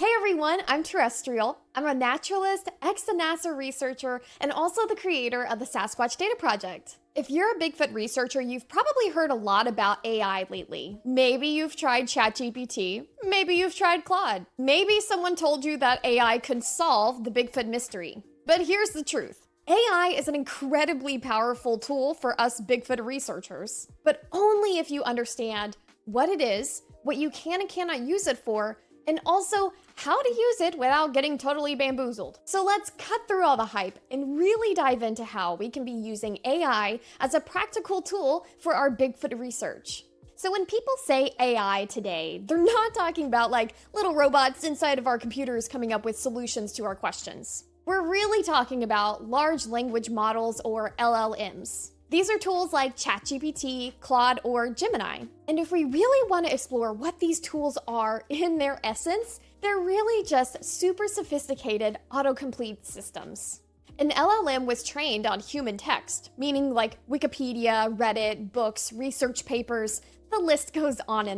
Hey everyone, I'm Terrestrial. I'm a naturalist, ex-NASA researcher, and also the creator of the Sasquatch Data Project. If you're a Bigfoot researcher, you've probably heard a lot about AI lately. Maybe you've tried ChatGPT, maybe you've tried Claude, maybe someone told you that AI could solve the Bigfoot mystery. But here's the truth. AI is an incredibly powerful tool for us Bigfoot researchers, but only if you understand what it is, what you can and cannot use it for, and also how to use it without getting totally bamboozled. So let's cut through all the hype and really dive into how we can be using AI as a practical tool for our Bigfoot research. So when people say AI today, they're not talking about like little robots inside of our computers coming up with solutions to our questions. We're really talking about large language models, or LLMs. These are tools like ChatGPT, Claude, or Gemini. And if we really want to explore what these tools are in their essence, they're really just super sophisticated autocomplete systems. An LLM was trained on human text, meaning like Wikipedia, Reddit, books, research papers, the list goes on.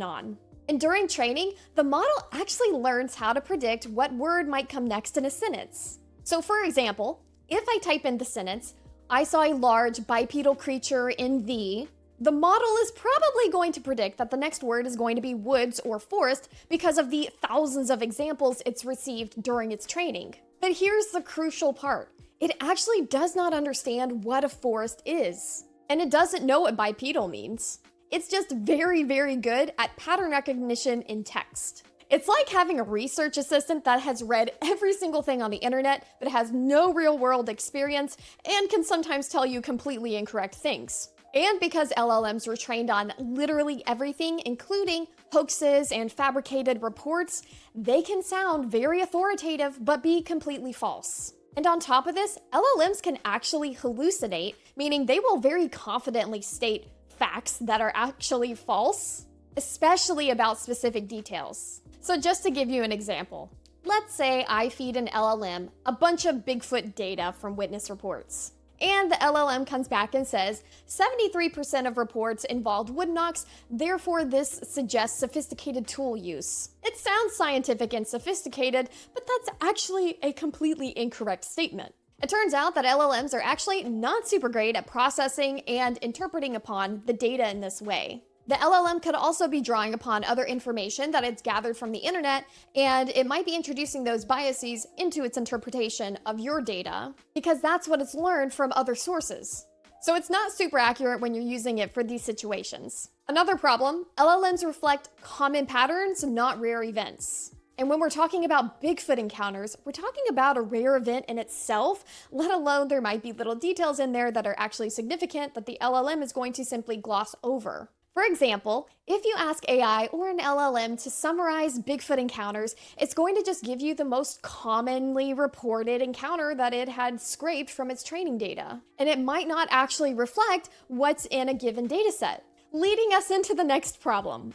And during training, the model actually learns how to predict what word might come next in a sentence. So for example, if I type in the sentence, "I saw a large bipedal creature in the model is probably going to predict that the next word is going to be woods or forest because of the thousands of examples it's received during its training. But here's the crucial part. It actually does not understand what a forest is. And it doesn't know what bipedal means. It's just very, very good at pattern recognition in text. It's like having a research assistant that has read every single thing on the internet, but has no real-world experience and can sometimes tell you completely incorrect things. And because LLMs were trained on literally everything, including hoaxes and fabricated reports, they can sound very authoritative but be completely false. And on top of this, LLMs can actually hallucinate, meaning they will very confidently state facts that are actually false, especially about specific details. So just to give you an example, let's say I feed an LLM a bunch of Bigfoot data from witness reports. And the LLM comes back and says, 73% of reports involved wood knocks, therefore this suggests sophisticated tool use. It sounds scientific and sophisticated, but that's actually a completely incorrect statement. It turns out that LLMs are actually not super great at processing and interpreting upon the data in this way. The LLM could also be drawing upon other information that it's gathered from the internet, and it might be introducing those biases into its interpretation of your data, because that's what it's learned from other sources. So it's not super accurate when you're using it for these situations. Another problem, LLMs reflect common patterns, not rare events. And when we're talking about Bigfoot encounters, we're talking about a rare event in itself, let alone there might be little details in there that are actually significant that the LLM is going to simply gloss over. For example, if you ask AI or an LLM to summarize Bigfoot encounters, it's going to just give you the most commonly reported encounter that it had scraped from its training data. And it might not actually reflect what's in a given dataset, leading us into the next problem.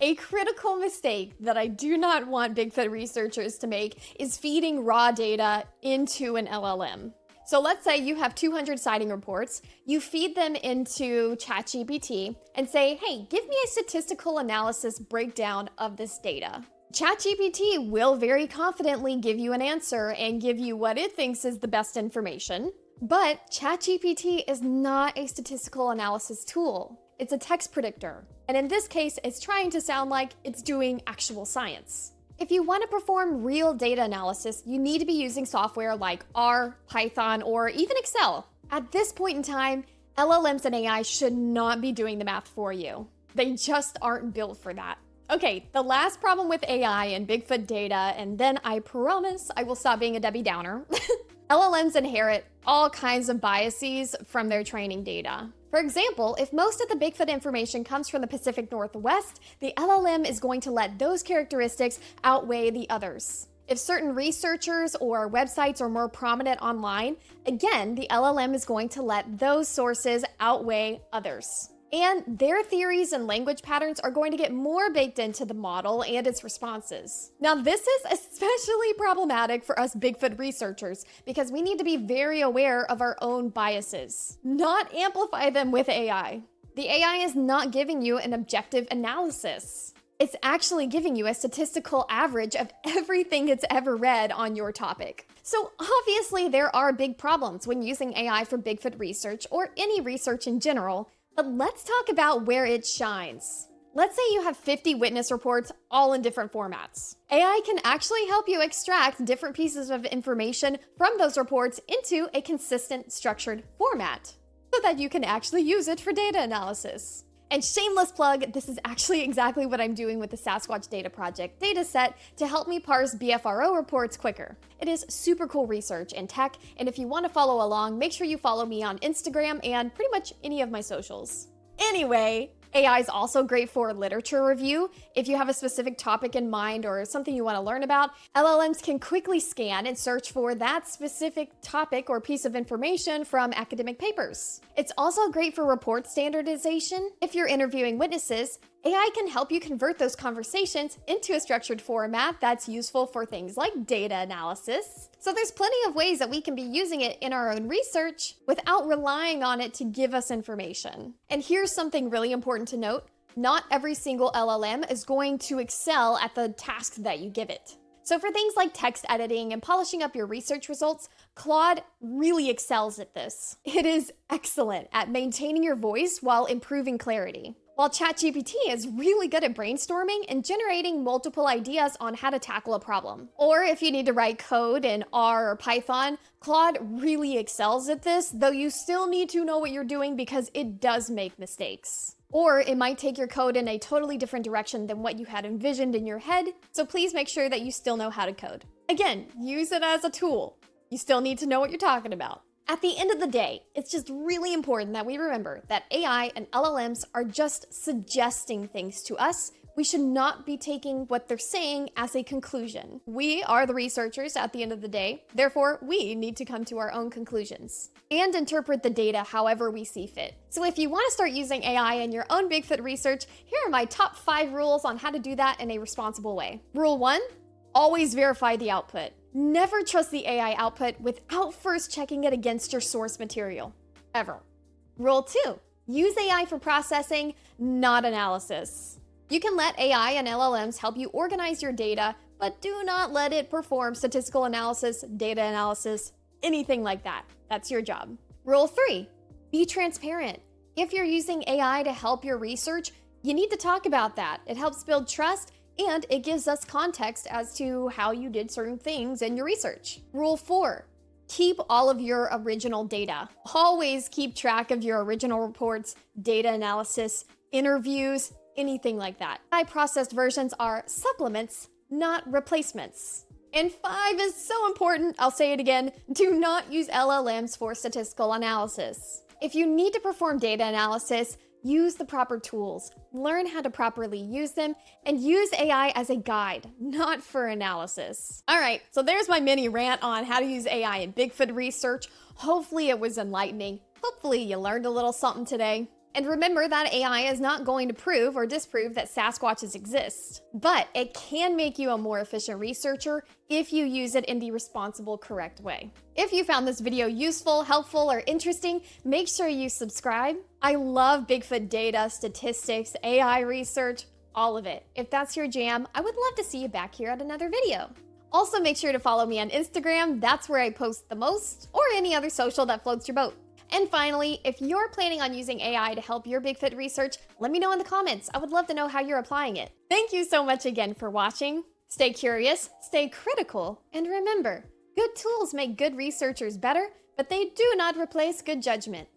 A critical mistake that I do not want Bigfoot researchers to make is feeding raw data into an LLM. So let's say you have 200 sighting reports, you feed them into ChatGPT and say, hey, give me a statistical analysis breakdown of this data. ChatGPT will very confidently give you an answer and give you what it thinks is the best information, but ChatGPT is not a statistical analysis tool. It's a text predictor. And in this case, it's trying to sound like it's doing actual science. If you want to perform real data analysis, you need to be using software like R, Python, or even Excel. At this point in time, LLMs and AI should not be doing the math for you. They just aren't built for that. Okay, the last problem with AI and Bigfoot data, and then I promise I will stop being a Debbie Downer. LLMs inherit all kinds of biases from their training data. For example, if most of the Bigfoot information comes from the Pacific Northwest, the LLM is going to let those characteristics outweigh the others. If certain researchers or websites are more prominent online, again, the LLM is going to let those sources outweigh others. And their theories and language patterns are going to get more baked into the model and its responses. Now, this is especially problematic for us Bigfoot researchers because we need to be very aware of our own biases, not amplify them with AI. The AI is not giving you an objective analysis. It's actually giving you a statistical average of everything it's ever read on your topic. So obviously there are big problems when using AI for Bigfoot research or any research in general, but let's talk about where it shines. Let's say you have 50 witness reports, all in different formats. AI can actually help you extract different pieces of information from those reports into a consistent, structured format, so that you can actually use it for data analysis. And shameless plug, this is actually exactly what I'm doing with the Sasquatch Data Project dataset to help me parse BFRO reports quicker. It is super cool research and tech, and if you want to follow along, make sure you follow me on Instagram and pretty much any of my socials. Anyway, AI is also great for literature review. If you have a specific topic in mind or something you want to learn about, LLMs can quickly scan and search for that specific topic or piece of information from academic papers. It's also great for report standardization. If you're interviewing witnesses, AI can help you convert those conversations into a structured format that's useful for things like data analysis. So there's plenty of ways that we can be using it in our own research without relying on it to give us information. And here's something really important to note. Not every single LLM is going to excel at the task that you give it. So for things like text editing and polishing up your research results, Claude really excels at this. It is excellent at maintaining your voice while improving clarity. While ChatGPT is really good at brainstorming and generating multiple ideas on how to tackle a problem. Or if you need to write code in R or Python, Claude really excels at this, though you still need to know what you're doing because it does make mistakes. Or it might take your code in a totally different direction than what you had envisioned in your head, so please make sure that you still know how to code. Again, use it as a tool. You still need to know what you're talking about. At the end of the day, it's just really important that we remember that AI and LLMs are just suggesting things to us. We should not be taking what they're saying as a conclusion. We are the researchers at the end of the day, therefore we need to come to our own conclusions and interpret the data however we see fit. So if you want to start using AI in your own Bigfoot research, here are my top 5 rules on how to do that in a responsible way. Rule 1, always verify the output. Never trust the AI output without first checking it against your source material, ever. Rule 2, use AI for processing, not analysis. You can let AI and LLMs help you organize your data, but do not let it perform statistical analysis, data analysis, anything like that. That's your job. Rule 3, be transparent. If you're using AI to help your research, you need to talk about that. It helps build trust, and it gives us context as to how you did certain things in your research. Rule 4, keep all of your original data. Always keep track of your original reports, data analysis, interviews, anything like that. AI-processed versions are supplements, not replacements. And 5 is so important, I'll say it again, do not use LLMs for statistical analysis. If you need to perform data analysis, use the proper tools, learn how to properly use them, and use AI as a guide, not for analysis. All right, so there's my mini rant on how to use AI in Bigfoot research. Hopefully it was enlightening. Hopefully you learned a little something today. And remember that AI is not going to prove or disprove that Sasquatches exist, but it can make you a more efficient researcher if you use it in the responsible, correct way. If you found this video useful, helpful, or interesting, make sure you subscribe. I love Bigfoot data, statistics, AI research, all of it. If that's your jam, I would love to see you back here at another video. Also, make sure to follow me on Instagram. That's where I post the most, or any other social that floats your boat. And finally, if you're planning on using AI to help your Bigfoot research, let me know in the comments. I would love to know how you're applying it. Thank you so much again for watching. Stay curious, stay critical, and remember, good tools make good researchers better, but they do not replace good judgment.